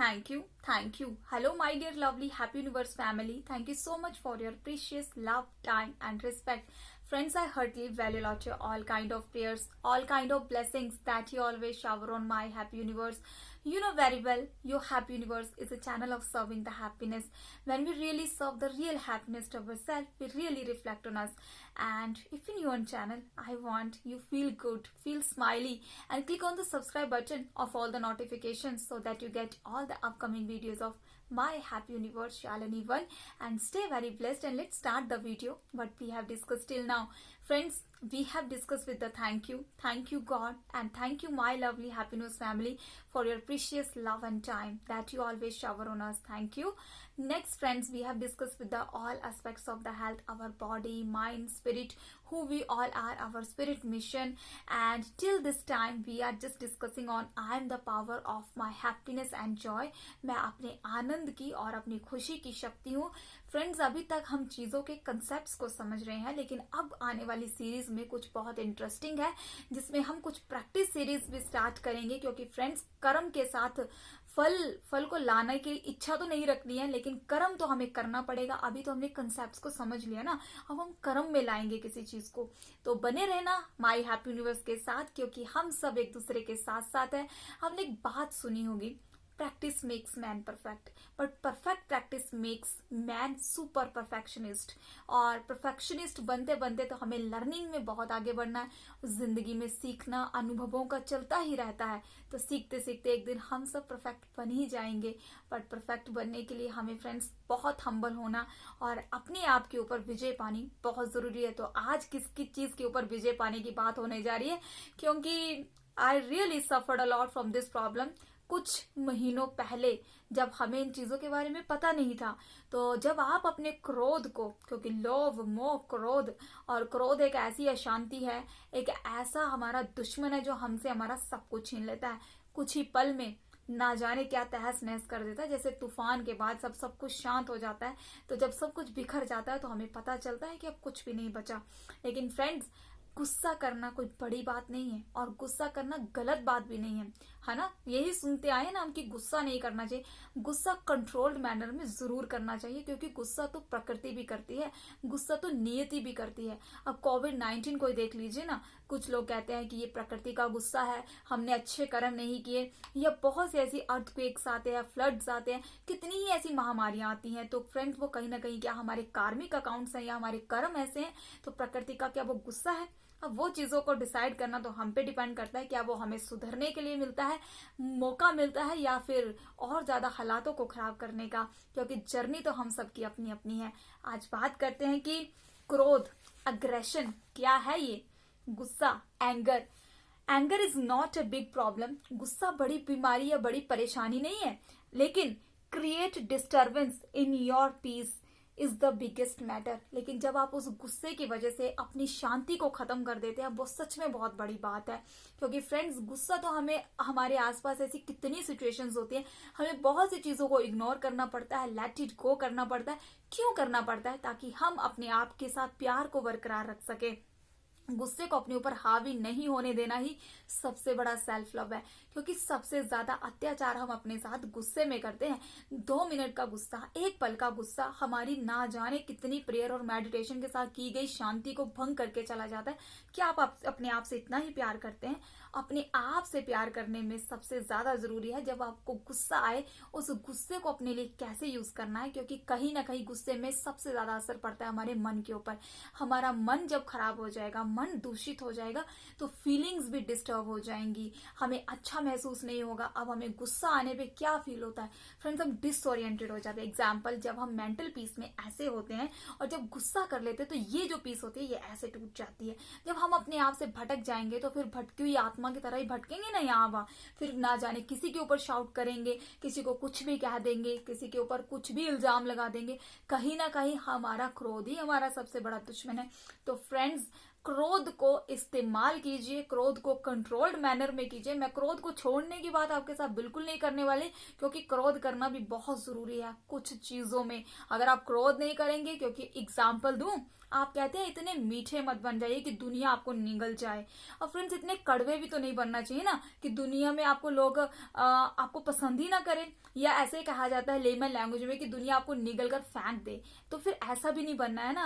Thank you. Hello, my dear, lovely, happy universe family. Thank you so much for your precious love, time, and respect. Friends, I heartily value lot your all kind of prayers, all kind of blessings that you always shower on my happy universe. You know very well, your happy universe is a channel of serving the happiness. When we really serve the real happiness to ourselves, we really reflect on us. And if you're new on channel, I want you feel good, feel smiley, and click on the subscribe button of all the notifications so that you get all the upcoming videos of my happy universe Shalini 1, and stay very blessed. And let's start the video what we have discussed till now. Friends, we have discussed with the thank you God, and thank you my lovely happiness family for your precious love and time that you always shower on us. Thank you. Next, friends, we have discussed with the all aspects of the health, our body, mind, spirit, who we all are, our spirit mission, and till this time we are just discussing on I am the power of my happiness and joy. मैं अपने आनंद की और अपनी खुशी की शक्ति हूँ. Friends, अभी तक हम चीज़ों के कंसेप्ट्स को समझ रहे हैं, लेकिन अब आने वाली सीरीज में कुछ बहुत इंटरेस्टिंग है जिसमें हम कुछ प्रैक्टिस सीरीज भी स्टार्ट करेंगे, क्योंकि फ्रेंड्स कर्म के साथ फल को लाने की इच्छा तो नहीं रखनी है, लेकिन कर्म तो हमें करना पड़ेगा. अभी तो हमने कंसेप्ट्स को समझ लिया ना, अब हम कर्म में लाएंगे किसी चीज को. तो बने रहना माय हैप्पी यूनिवर्स के साथ, क्योंकि हम सब एक दूसरे के साथ साथ है. हमने एक बात सुनी होगी, practice makes man perfect, but perfect practice makes man super perfectionist. और परफेक्शनिस्ट बनते बनते तो हमें लर्निंग में बहुत आगे बढ़ना है. जिंदगी में सीखना अनुभवों का चलता ही रहता है, तो सीखते सीखते एक दिन हम सब परफेक्ट बन ही जाएंगे. बट परफेक्ट बनने के लिए हमें फ्रेंड्स बहुत हम्बल होना और अपने आप के ऊपर विजय पानी बहुत जरूरी है. तो आज किस चीज के ऊपर विजय पाने की बात होने जा रही है, क्योंकि I really suffered a lot from this problem. कुछ महीनों पहले जब हमें इन चीजों के बारे में पता नहीं था, तो जब आप अपने क्रोध को, क्योंकि लोभ मोह क्रोध, और क्रोध एक ऐसी अशांति है, एक ऐसा हमारा दुश्मन है जो हमसे हमारा सब कुछ छीन लेता है. कुछ ही पल में ना जाने क्या तहस नहस कर देता है. जैसे तूफान के बाद सब कुछ शांत हो जाता है, तो जब सब कुछ बिखर जाता है तो हमें पता चलता है कि अब कुछ भी नहीं बचा. लेकिन फ्रेंड्स, गुस्सा करना कोई बड़ी बात नहीं है, और गुस्सा करना गलत बात भी नहीं है ना. यही सुनते आए ना हम कि गुस्सा नहीं करना चाहिए. गुस्सा कंट्रोल्ड मैनर में जरूर करना चाहिए, क्योंकि गुस्सा तो प्रकृति भी करती है, गुस्सा तो नियति भी करती है. अब कोविड-19 को ही देख लीजिए ना, कुछ लोग कहते हैं कि ये प्रकृति का गुस्सा है, हमने अच्छे कर्म नहीं किए, या बहुत सी ऐसी अर्थक्वेक्स आते हैं, फ्लड्स आते हैं, कितनी ही ऐसी महामारियां आती हैं. तो फ्रेंड्स, वो कहीं ना कहीं क्या हमारे कार्मिक अकाउंट्स हैं या हमारे कर्म ऐसे हैं, तो प्रकृति का क्या वो गुस्सा है? अब वो चीजों को डिसाइड करना तो हम पे डिपेंड करता है, क्या वो हमें सुधरने के लिए मिलता है, मौका मिलता है, या फिर और ज्यादा हालातों को खराब करने का, क्योंकि जर्नी तो हम सबकी अपनी अपनी है. आज बात करते हैं कि क्रोध, अग्रेशन क्या है. ये गुस्सा, anger is not a big problem. गुस्सा बड़ी बीमारी या बड़ी परेशानी नहीं है, लेकिन create disturbance in your peace is the biggest matter. लेकिन जब आप उस गुस्से की वजह से अपनी शांति को खत्म कर देते हैं, वो सच में बहुत बड़ी बात है. क्योंकि फ्रेंड्स, गुस्सा तो हमें हमारे आसपास ऐसी कितनी सिचुएशंस होती हैं, हमें बहुत सी चीजों को इग्नोर करना पड़ता है, लेट इट गो करना पड़ता है. क्यों करना पड़ता है? ताकि हम अपने आप के साथ प्यार को बरकरार रख सके. गुस्से को अपने ऊपर हावी नहीं होने देना ही सबसे बड़ा सेल्फ लव है, क्योंकि सबसे ज्यादा अत्याचार हम अपने साथ गुस्से में करते हैं. 2 मिनट का गुस्सा, एक पल का गुस्सा हमारी ना जाने कितनी प्रेयर और मेडिटेशन के साथ की गई शांति को भंग करके चला जाता है. क्या आप अपने आप से इतना ही प्यार करते हैं? अपने आप से प्यार करने में सबसे ज्यादा जरूरी है, जब आपको गुस्सा आए उस गुस्से को अपने लिए कैसे यूज करना है, क्योंकि कहीं ना कहीं गुस्से में सबसे ज्यादा असर पड़ता है हमारे मन के ऊपर. हमारा मन जब खराब हो जाएगा, मन दूषित हो जाएगा, तो फीलिंग्स भी डिस्टर्ब हो जाएंगी, हमें अच्छा महसूस नहीं होगा. अब हमें गुस्सा आने पे क्या फील होता है फ्रेंड्स? हम डिसओरिएंटेड हो जाते हैं. एग्जाम्पल, जब हम मेंटल पीस में ऐसे होते हैं और जब गुस्सा कर लेते हैं, तो ये जो पीस होती है ये ऐसे टूट जाती है. जब हम अपने आप से भटक जाएंगे, तो फिर भटकी हुई आत्मा की तरह ही भटकेंगे ना यहाँ वहां. फिर ना जाने किसी के ऊपर शाउट करेंगे, किसी को कुछ भी कह देंगे, किसी के ऊपर कुछ भी इल्जाम लगा देंगे. कहीं ना कहीं हमारा क्रोध ही हमारा सबसे बड़ा दुश्मन है. तो फ्रेंड्स, क्रोध को इस्तेमाल कीजिए, क्रोध को कंट्रोल्ड मैनर में कीजिए. मैं क्रोध को छोड़ने की बात आपके साथ बिल्कुल नहीं करने वाली, क्योंकि क्रोध करना भी बहुत जरूरी है कुछ चीजों में. अगर आप क्रोध नहीं करेंगे, क्योंकि एग्जाम्पल दूं, आप कहते हैं इतने मीठे मत बन जाइए कि दुनिया आपको निगल जाए। और फ्रेंड्स इतने कड़वे भी तो नहीं बनना चाहिए ना कि दुनिया में आपको लोग आपको पसंद ही ना करें, या ऐसे ही कहा जाता है लेमन लैंग्वेज में कि दुनिया आपको निगल कर फेंक दे। तो फिर ऐसा भी नहीं बनना है ना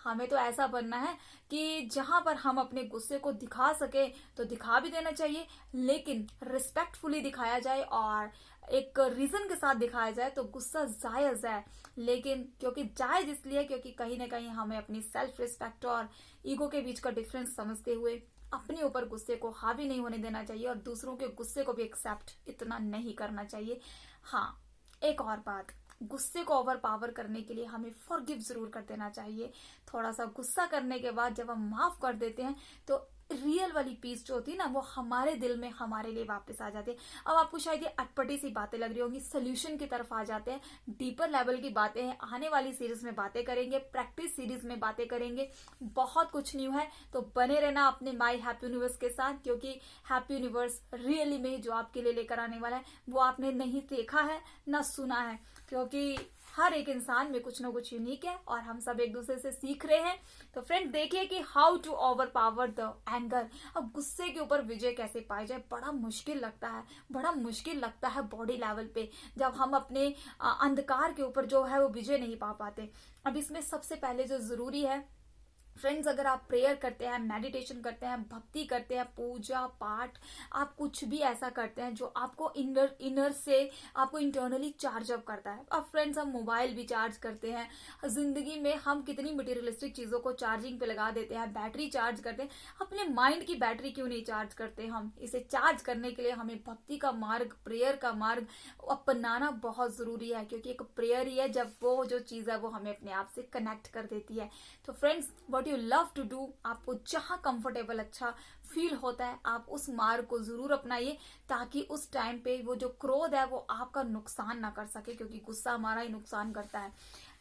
हमें तो ऐसा बनना है कि जहां पर हम अपने गुस्से को दिखा सके तो दिखा भी देना चाहिए, लेकिन रिस्पेक्टफुली दिखाया जाए और एक रीजन के साथ दिखाया जाए तो गुस्सा जायज है। लेकिन क्योंकि जायज इसलिए क्योंकि कहीं ना कहीं हमें अपनी सेल्फ रिस्पेक्ट और ईगो के बीच का डिफरेंस समझते हुए अपने ऊपर गुस्से को हावी नहीं होने देना चाहिए और दूसरों के गुस्से को भी एक्सेप्ट इतना नहीं करना चाहिए। हाँ, एक और बात, गुस्से को ओवर पावर करने के लिए हमें फॉरगिव जरूर कर देना चाहिए। थोड़ा सा गुस्सा करने के बाद जब हम माफ कर देते हैं तो रियल वाली पीस जो होती है ना वो हमारे दिल में हमारे लिए वापस आ जाती है। अब आपको शायद ये अटपटी सी बातें लग रही होंगी, सोल्यूशन की तरफ आ जाते हैं। डीपर लेवल की बातें हैं, आने वाली सीरीज में बातें करेंगे, प्रैक्टिस सीरीज में बातें करेंगे, बहुत कुछ न्यू है। तो बने रहना अपने माई हैप्पी यूनिवर्स के साथ, क्योंकि हैप्पी यूनिवर्स रियली में जो आपके लिए लेकर आने वाला है वो आपने नहीं देखा है ना सुना है, क्योंकि हर एक इंसान में कुछ ना कुछ यूनिक है और हम सब एक दूसरे से सीख रहे हैं। तो फ्रेंड देखिए कि how to overpower the anger. अब गुस्से के ऊपर विजय कैसे पाई जाए, बड़ा मुश्किल लगता है बॉडी लेवल पे, जब हम अपने अंधकार के ऊपर जो है वो विजय नहीं पा पाते। अब इसमें सबसे पहले जो जरूरी है फ्रेंड्स, अगर आप प्रेयर करते हैं, मेडिटेशन करते हैं, भक्ति करते हैं, पूजा पाठ, आप कुछ भी ऐसा करते हैं जो आपको इनर से आपको इंटरनली चार्ज अप करता है। अब फ्रेंड्स हम मोबाइल भी चार्ज करते हैं, जिंदगी में हम कितनी मटेरियलिस्टिक चीजों को चार्जिंग पे लगा देते हैं, बैटरी चार्ज करते हैं, अपने माइंड की बैटरी क्यों नहीं चार्ज करते? हम इसे चार्ज करने के लिए हमें भक्ति का मार्ग, प्रेयर का मार्ग अपनाना बहुत जरूरी है, क्योंकि एक प्रेयर ही है जब वो जो चीज है वो हमें अपने आप से कनेक्ट कर देती है। तो friends what you love to do, आपको जहां कंफर्टेबल अच्छा फील होता है आप उस मार्ग को जरूर अपनाइए, ताकि उस टाइम पे वो जो क्रोध है वो आपका नुकसान ना कर सके, क्योंकि गुस्सा हमारा ही नुकसान करता है।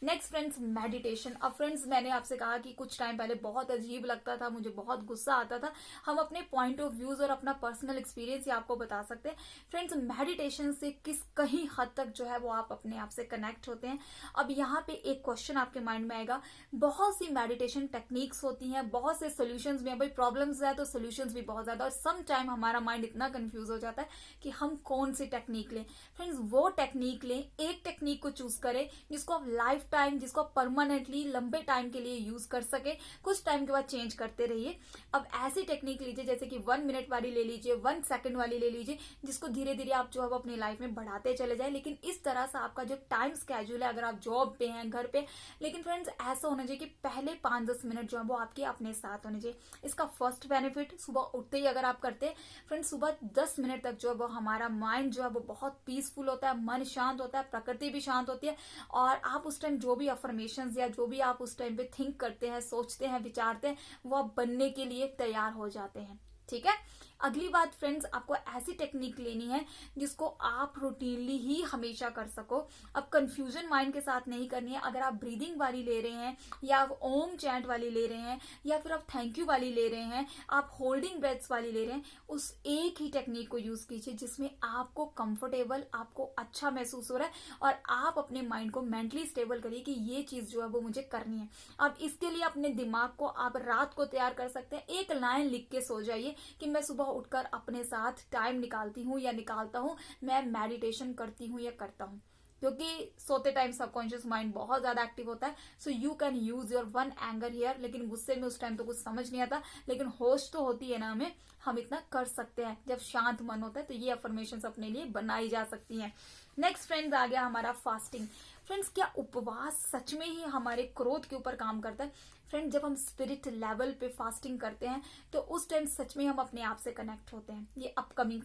Next friends meditation. अब फ्रेंड्स मैंने आपसे कहा कि कुछ टाइम पहले बहुत अजीब लगता था, मुझे बहुत गुस्सा आता था। हम अपने पॉइंट ऑफ व्यूज और अपना पर्सनल एक्सपीरियंस ही आपको बता सकते हैं। फ्रेंड्स मेडिटेशन से कहीं हद तक जो है वो आप अपने आप से कनेक्ट होते हैं। अब यहाँ पे एक क्वेश्चन आपके माइंड में आएगा, बहुत सी मेडिटेशन टेक्निक्स होती हैं, बहुत से सोल्यूशंस भी, भाई प्रॉब्लम्स है तो सोल्यूशंस भी बहुत ज्यादा, और सम टाइम हमारा माइंड इतना कंफ्यूज हो जाता है कि हम कौन सी टेक्निक लें। फ्रेंड्स वो टेक्निक लें, एक टेक्निक को चूज करें जिसको आप लाइफ टाइम, जिसको आप परमानेंटली लंबे टाइम के लिए यूज कर सके, कुछ टाइम के बाद चेंज करते रहिए। अब ऐसी टेक्निक लीजिए जैसे कि 1 मिनट वाली ले लीजिए, 1 सेकंड वाली ले लीजिए, जिसको धीरे धीरे आप जो है वो अपनी लाइफ में बढ़ाते चले जाए। लेकिन इस तरह से आपका जो टाइम स्केड्यूल है, अगर आप जॉब पे हैं, घर पे, लेकिन फ्रेंड्स ऐसा होना चाहिए कि पहले 5-10 मिनट जो है वो आपके अपने साथ होने चाहिए। इसका फर्स्ट बेनिफिट, सुबह उठते ही अगर आप करते हैं फ्रेंड्स, सुबह 10 मिनट तक जो है वो हमारा माइंड जो है वो बहुत पीसफुल होता है, मन शांत होता है, प्रकृति भी शांत होती है, और आप उस टाइम जो भी अफर्मेशंस या जो भी आप उस टाइम पे थिंक करते हैं, सोचते हैं, विचारते हैं, वो आप बनने के लिए तैयार हो जाते हैं। ठीक है। अगली बात फ्रेंड्स, आपको ऐसी टेक्निक लेनी है जिसको आप रूटीनली ही हमेशा कर सको। अब कंफ्यूजन माइंड के साथ नहीं करनी है। अगर आप ब्रीदिंग वाली ले रहे हैं, या आप ओम चैंट वाली ले रहे हैं, या फिर आप थैंक यू वाली ले रहे हैं, आप होल्डिंग ब्रेथ्स वाली ले रहे हैं, उस एक ही टेक्निक को यूज कीजिए जिसमें आपको कंफर्टेबल, आपको अच्छा महसूस हो रहा है, और आप अपने माइंड को मेंटली स्टेबल करिए कि ये चीज जो है वो मुझे करनी है। अब इसके लिए अपने दिमाग को आप रात को तैयार कर सकते हैं। एक लाइन लिख के सो जाइए कि मैं सुबह उठकर अपने साथ टाइम निकालती हूँ या निकालता हूँ, मैं मेडिटेशन करती हूँ या करता हूँ, क्योंकि सोते टाइम सबकॉन्शियस माइंड बहुत ज्यादा एक्टिव होता है। So you can use your 1 anger here. लेकिन गुस्से में उस टाइम तो कुछ समझ नहीं आता, लेकिन होश तो होती है ना हमें, हम इतना कर सकते हैं जब शांत मन होता है। तो ये अफर्मेशंस अपने लिए बनाई जा सकती हैं। नेक्स्ट फ्रेंड्स आ गया हमारा फास्टिंग। फ्रेंड्स क्या उपवास सच में ही हमारे क्रोध के ऊपर काम करता है? फ्रेंड जब हम स्पिरिट लेवल पे फास्टिंग करते हैं तो उस टाइम सच में हम अपने आप से कनेक्ट होते हैं। ये अपकमिंग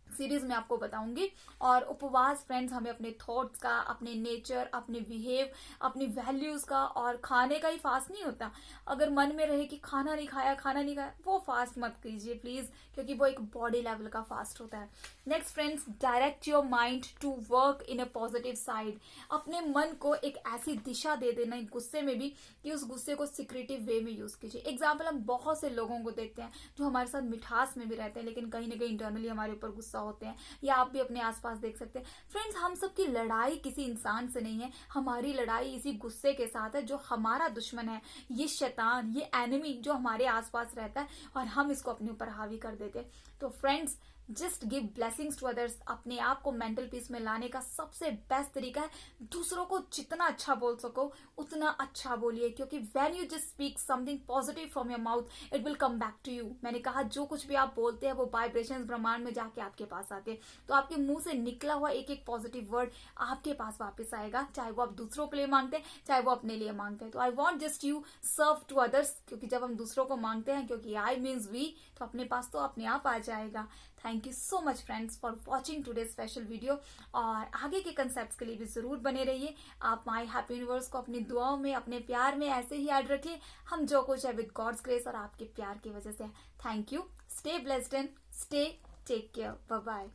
सीरीज में आपको बताऊंगी। और उपवास फ्रेंड्स हमें अपने थॉट्स का, अपने नेचर, अपने बिहेव, अपनी वैल्यूज का, और खाने का ही फास्ट नहीं होता। अगर मन में रहे कि खाना नहीं खाया, वो फास्ट मत कीजिए प्लीज, क्योंकि वो एक बॉडी लेवल का फास्ट होता है। Next friends, direct your mind to work in a positive side. अपने मन को एक ऐसी दिशा दे देना गुस्से में भी कि उस गुस्से को सिक्रेटिव वे में यूज कीजिए। एग्जाम्पल, हम बहुत से लोगों को देखते हैं जो हमारे साथ मिठास में भी रहते हैं लेकिन कहीं ना कहीं इंटरनली हमारे ऊपर गुस्सा होते हैं, या आप भी अपने आसपास देख सकते हैं। फ्रेंड्स, हम सबकी लड़ाई किसी इंसान से नहीं है, हमारी लड़ाई इसी गुस्से के साथ है जो हमारा दुश्मन है, ये शैतान, ये एनिमी जो हमारे आसपास रहता है और हम इसको अपने ऊपर हावी कर देते हैं। तो friends, just give blessings to others. अपने आप को मेंटल पीस में लाने का सबसे बेस्ट तरीका है दूसरों को जितना अच्छा बोल सको उतना अच्छा बोलिए, क्योंकि when you just speak something positive from your mouth it will come back to you. मैंने कहा जो कुछ भी आप बोलते हैं वो वाइब्रेशंस ब्रह्मांड में जाके आपके पास आते हैं, तो आपके मुंह से निकला हुआ एक एक पॉजिटिव वर्ड आपके पास वापस आएगा, चाहे वो आप दूसरों के लिए मांगते हैं चाहे वो अपने लिए मांगते हैं। तो I want just you serve to others, क्योंकि जब हम दूसरों को मांगते हैं, क्योंकि आई मीन्स वी, तो अपने पास तो अपने आप आ जाएगा। Thank you so much friends for watching today special video, और आगे के कंसेप्ट्स के लिए भी जरूर बने रहिए। आप माई हैप्पी यूनिवर्स को अपनी दुआओं में, अपने प्यार में ऐसे ही याद रखिए। हम जो कुछ है विद गॉड्स ग्रेस और आपके प्यार की वजह से। Thank you, stay blessed and stay take care, bye bye.